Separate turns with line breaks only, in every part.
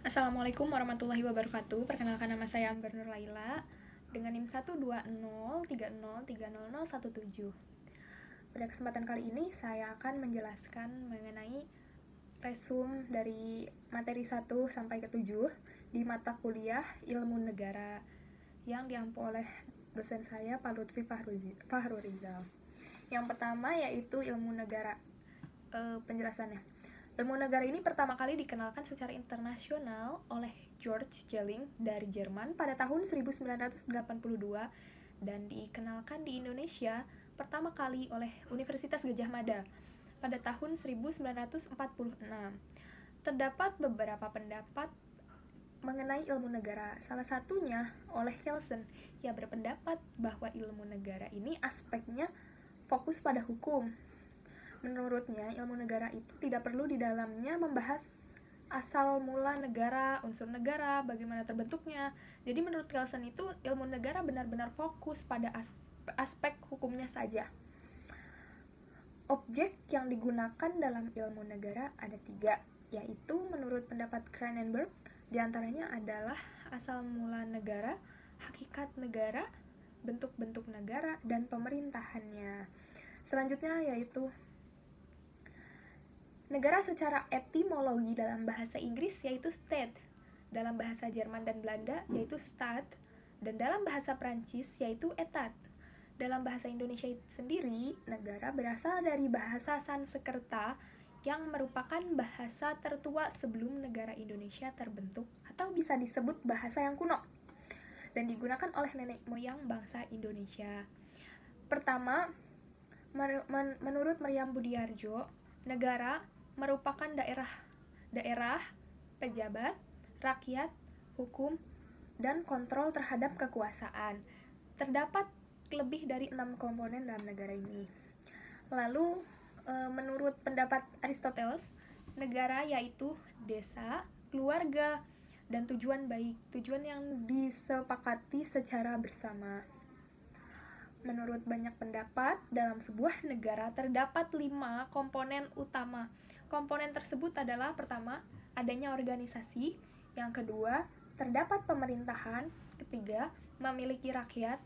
Assalamualaikum warahmatullahi wabarakatuh. Perkenalkan, nama saya Amber Nur Laila dengan NIM 12030303017. Pada kesempatan kali ini saya akan menjelaskan mengenai resum dari materi 1 sampai ke 7 di mata kuliah Ilmu Negara yang diampu oleh dosen saya, Pak Lutfi Fahrurizal. Yang pertama yaitu Ilmu Negara. Penjelasannya, ilmu negara ini pertama kali dikenalkan secara internasional oleh George Jelling dari Jerman pada tahun 1982 dan dikenalkan di Indonesia pertama kali oleh Universitas Gadjah Mada pada tahun 1946. Terdapat beberapa pendapat mengenai ilmu negara, salah satunya oleh Kelsen yang berpendapat bahwa ilmu negara ini aspeknya fokus pada hukum. Menurutnya, ilmu negara itu tidak perlu di dalamnya membahas asal mula negara, unsur negara, bagaimana terbentuknya. Jadi menurut Kelsen itu ilmu negara benar-benar fokus pada aspek hukumnya saja. Objek yang digunakan dalam ilmu negara ada 3, yaitu menurut pendapat Cronenberg, diantaranya adalah asal mula negara, hakikat negara, bentuk-bentuk negara, dan pemerintahannya. Selanjutnya yaitu negara secara etimologi dalam bahasa Inggris yaitu state, dalam bahasa Jerman dan Belanda yaitu Staat, dan dalam bahasa Prancis yaitu Etat. Dalam bahasa Indonesia sendiri, negara berasal dari bahasa Sanskerta yang merupakan bahasa tertua sebelum negara Indonesia terbentuk atau bisa disebut bahasa yang kuno dan digunakan oleh nenek moyang bangsa Indonesia. Pertama, menurut Meriam Budiarjo, negara merupakan daerah, pejabat, rakyat, hukum, dan kontrol terhadap kekuasaan. Terdapat lebih dari 6 komponen dalam negara ini. Lalu, menurut pendapat Aristoteles, negara yaitu desa, keluarga, dan tujuan baik, tujuan yang disepakati secara bersama. Menurut banyak pendapat, dalam sebuah negara terdapat 5 komponen utama. Komponen tersebut adalah: pertama, adanya organisasi; yang kedua, terdapat pemerintahan; ketiga, memiliki rakyat;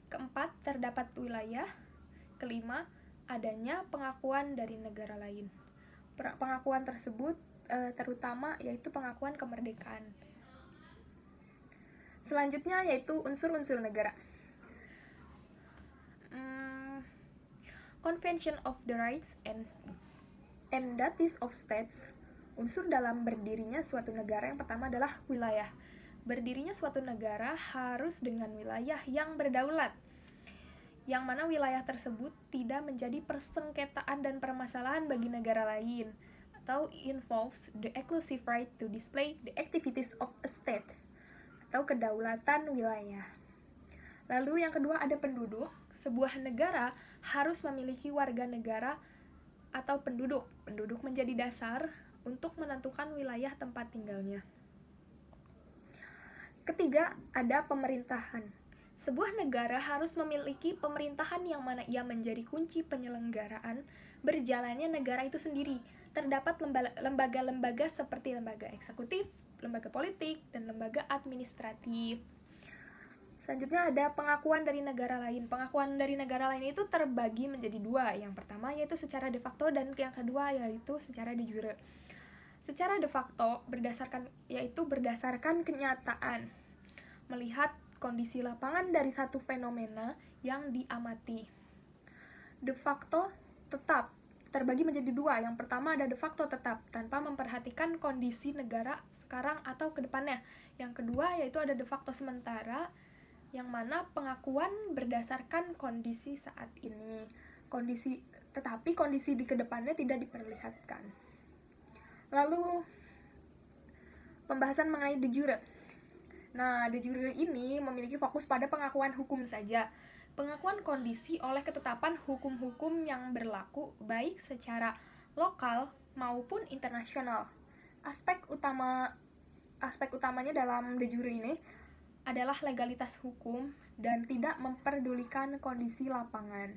keempat, terdapat wilayah; kelima, adanya pengakuan dari negara lain. Pengakuan tersebut terutama yaitu pengakuan kemerdekaan. Selanjutnya yaitu unsur-unsur negara. Convention of the Rights and Duties of States. Unsur dalam berdirinya suatu negara yang pertama adalah wilayah. Berdirinya suatu negara harus dengan wilayah yang berdaulat, yang mana wilayah tersebut tidak menjadi persengketaan dan permasalahan bagi negara lain, atau involves the exclusive right to display the activities of a state, atau kedaulatan wilayah. Lalu yang kedua ada penduduk. Sebuah negara harus memiliki warga negara atau penduduk. Penduduk menjadi dasar untuk menentukan wilayah tempat tinggalnya. Ketiga, ada pemerintahan. Sebuah negara harus memiliki pemerintahan yang mana ia menjadi kunci penyelenggaraan berjalannya negara itu sendiri. Terdapat lembaga-lembaga seperti lembaga eksekutif, lembaga politik, dan lembaga administratif. Selanjutnya ada pengakuan dari negara lain. Pengakuan dari negara lain itu terbagi menjadi 2. Yang pertama yaitu secara de facto dan yang kedua yaitu secara de jure. Secara de facto berdasarkan kenyataan, melihat kondisi lapangan dari satu fenomena yang diamati. De facto tetap terbagi menjadi 2. Yang pertama ada de facto tetap tanpa memperhatikan kondisi negara sekarang atau ke depannya. Yang kedua yaitu ada de facto sementara, yang mana pengakuan berdasarkan kondisi saat ini. Tetapi kondisi di kedepannya tidak diperlihatkan. Lalu pembahasan mengenai de jure. Nah, de jure ini memiliki fokus pada pengakuan hukum saja. Pengakuan kondisi oleh ketetapan hukum-hukum yang berlaku baik secara lokal maupun internasional. Aspek utamanya dalam de jure ini adalah legalitas hukum dan tidak memperdulikan kondisi lapangan.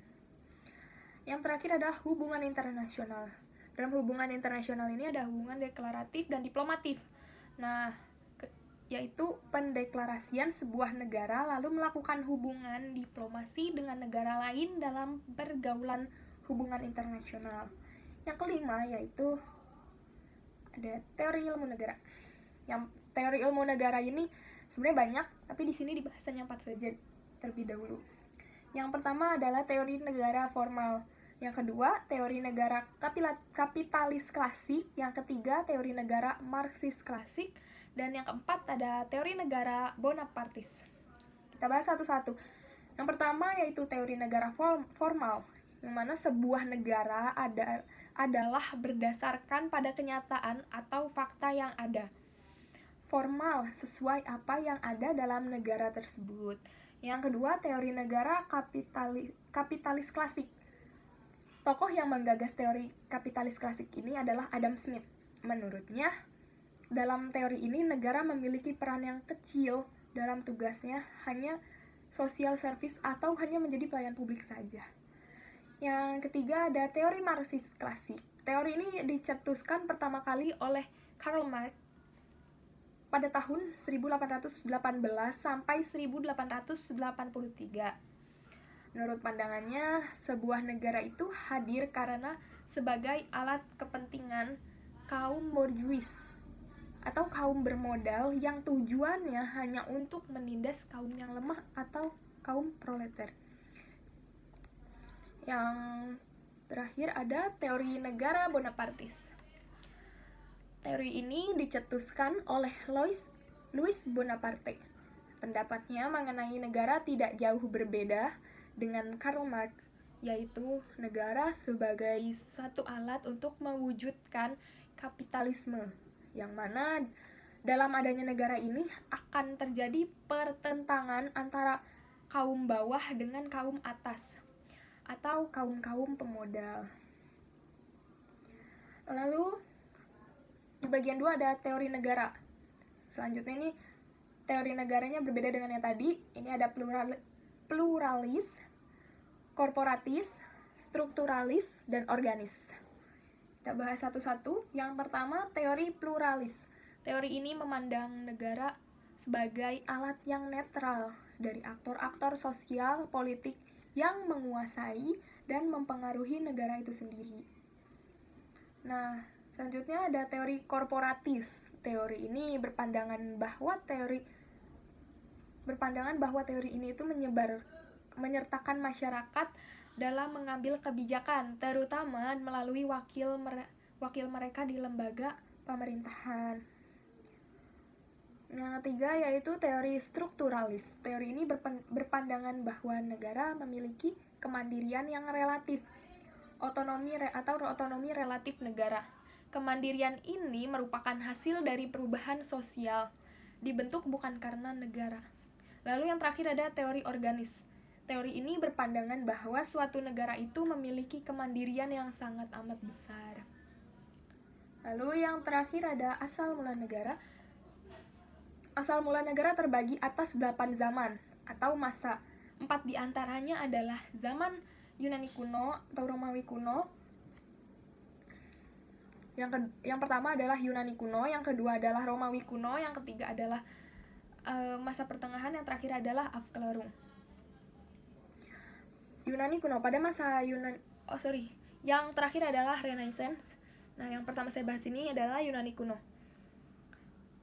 Yang terakhir adalah hubungan internasional. Dalam hubungan internasional ini ada hubungan deklaratif dan diplomatif. Nah, yaitu pendeklarasian sebuah negara lalu melakukan hubungan diplomasi dengan negara lain dalam pergaulan hubungan internasional. Yang kelima yaitu ada teori ilmu negara. Yang teori ilmu negara ini sebenarnya banyak, tapi di sini dibahas hanya 4 saja terlebih dahulu. Yang pertama adalah teori negara formal. Yang kedua, teori negara kapitalis klasik. Yang ketiga, teori negara Marxis klasik. Dan yang keempat ada teori negara Bonapartis. Kita bahas satu-satu. Yang pertama yaitu teori negara formal, yang mana sebuah negara adalah berdasarkan pada kenyataan atau fakta yang ada. Formal, sesuai apa yang ada dalam negara tersebut. Yang kedua, teori negara kapitalis klasik. Tokoh yang menggagas teori kapitalis klasik ini adalah Adam Smith. Menurutnya, dalam teori ini negara memiliki peran yang kecil dalam tugasnya hanya social service atau hanya menjadi pelayan publik saja. Yang ketiga ada teori Marxis klasik. Teori ini dicetuskan pertama kali oleh Karl Marx pada tahun 1818 sampai 1883. Menurut pandangannya, sebuah negara itu hadir karena sebagai alat kepentingan kaum bourgeois atau kaum bermodal yang tujuannya hanya untuk menindas kaum yang lemah atau kaum proletar. Yang terakhir ada teori negara Bonapartis. Teori ini dicetuskan oleh Louis Bonaparte. Pendapatnya mengenai negara tidak jauh berbeda dengan Karl Marx, yaitu negara sebagai satu alat untuk mewujudkan kapitalisme, yang mana dalam adanya negara ini akan terjadi pertentangan antara kaum bawah dengan kaum atas atau kaum-kaum pemodal. Lalu di bagian 2 ada teori negara. Selanjutnya ini teori negaranya berbeda dengan yang tadi. Ini ada pluralis, korporatis, strukturalis, dan organis. Kita bahas satu-satu. Yang pertama, teori pluralis. Teori ini memandang negara sebagai alat yang netral dari aktor-aktor sosial politik yang menguasai dan mempengaruhi negara itu sendiri. Nah, selanjutnya ada teori korporatis. Teori ini berpandangan bahwa teori ini itu menyertakan masyarakat dalam mengambil kebijakan, terutama melalui wakil mereka di lembaga pemerintahan. Yang ketiga yaitu teori strukturalis. Teori ini berpandangan bahwa negara memiliki kemandirian yang relatif, otonomi relatif negara. Kemandirian ini merupakan hasil dari perubahan sosial, dibentuk bukan karena negara. Lalu yang terakhir ada teori organis. Teori ini berpandangan bahwa suatu negara itu memiliki kemandirian yang sangat amat besar. Lalu yang terakhir ada asal mula negara. Asal mula negara terbagi atas 8 zaman atau masa. 4 diantaranya adalah zaman Yunani kuno atau Romawi kuno. Yang pertama adalah Yunani kuno, yang kedua adalah Romawi kuno, yang ketiga adalah masa pertengahan, yang terakhir adalah Afklarung. Yunani kuno pada masa yang terakhir adalah Renaissance. Nah, yang pertama saya bahas ini adalah Yunani kuno.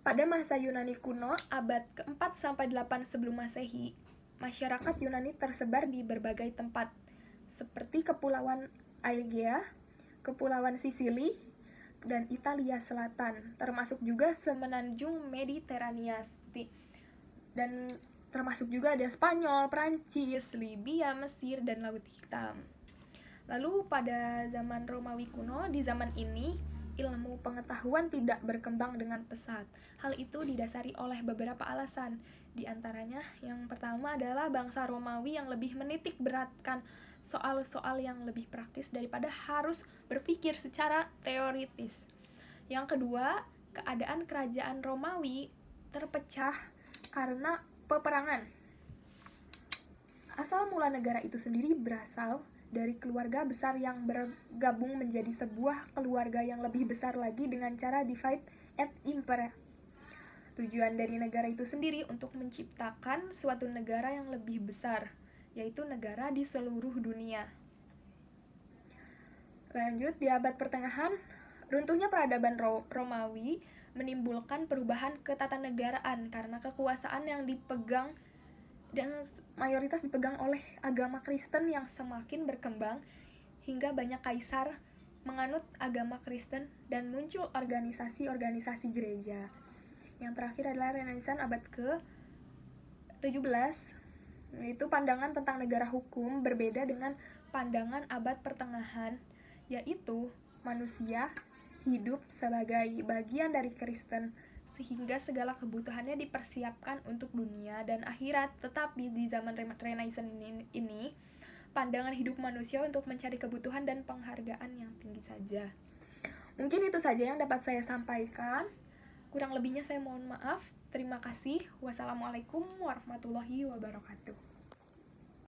Pada masa Yunani kuno, abad ke-4 sampai 8 sebelum Masehi, masyarakat Yunani tersebar di berbagai tempat, seperti Kepulauan Aegea, Kepulauan Sisili, dan Italia Selatan, termasuk juga semenanjung Mediterania, dan termasuk juga ada Spanyol, Prancis, Libya, Mesir, dan Laut Hitam. Lalu pada zaman Romawi kuno, di zaman ini ilmu pengetahuan tidak berkembang dengan pesat. Hal itu didasari oleh beberapa alasan. Di antaranya, yang pertama adalah bangsa Romawi yang lebih menitik beratkan soal-soal yang lebih praktis daripada harus berpikir secara teoritis. Yang kedua, keadaan kerajaan Romawi terpecah karena peperangan. Asal mula negara itu sendiri berasal dari keluarga besar yang bergabung menjadi sebuah keluarga yang lebih besar lagi dengan cara divide et impera. Tujuan dari negara itu sendiri untuk menciptakan suatu negara yang lebih besar, yaitu negara di seluruh dunia. Lanjut, di abad pertengahan, runtuhnya peradaban Romawi menimbulkan perubahan ketatanegaraan karena kekuasaan yang dipegang dan mayoritas dipegang oleh agama Kristen yang semakin berkembang hingga banyak kaisar menganut agama Kristen dan muncul organisasi-organisasi gereja. Yang terakhir adalah Renaissance abad ke-17, yaitu pandangan tentang negara hukum berbeda dengan pandangan abad pertengahan, yaitu manusia hidup sebagai bagian dari Kristen sehingga segala kebutuhannya dipersiapkan untuk dunia dan akhirat. Tetapi di zaman Renaissance ini pandangan hidup manusia untuk mencari kebutuhan dan penghargaan yang tinggi saja. Mungkin itu saja yang dapat saya sampaikan. Kurang lebihnya saya mohon maaf. Terima kasih. Wassalamualaikum warahmatullahi wabarakatuh.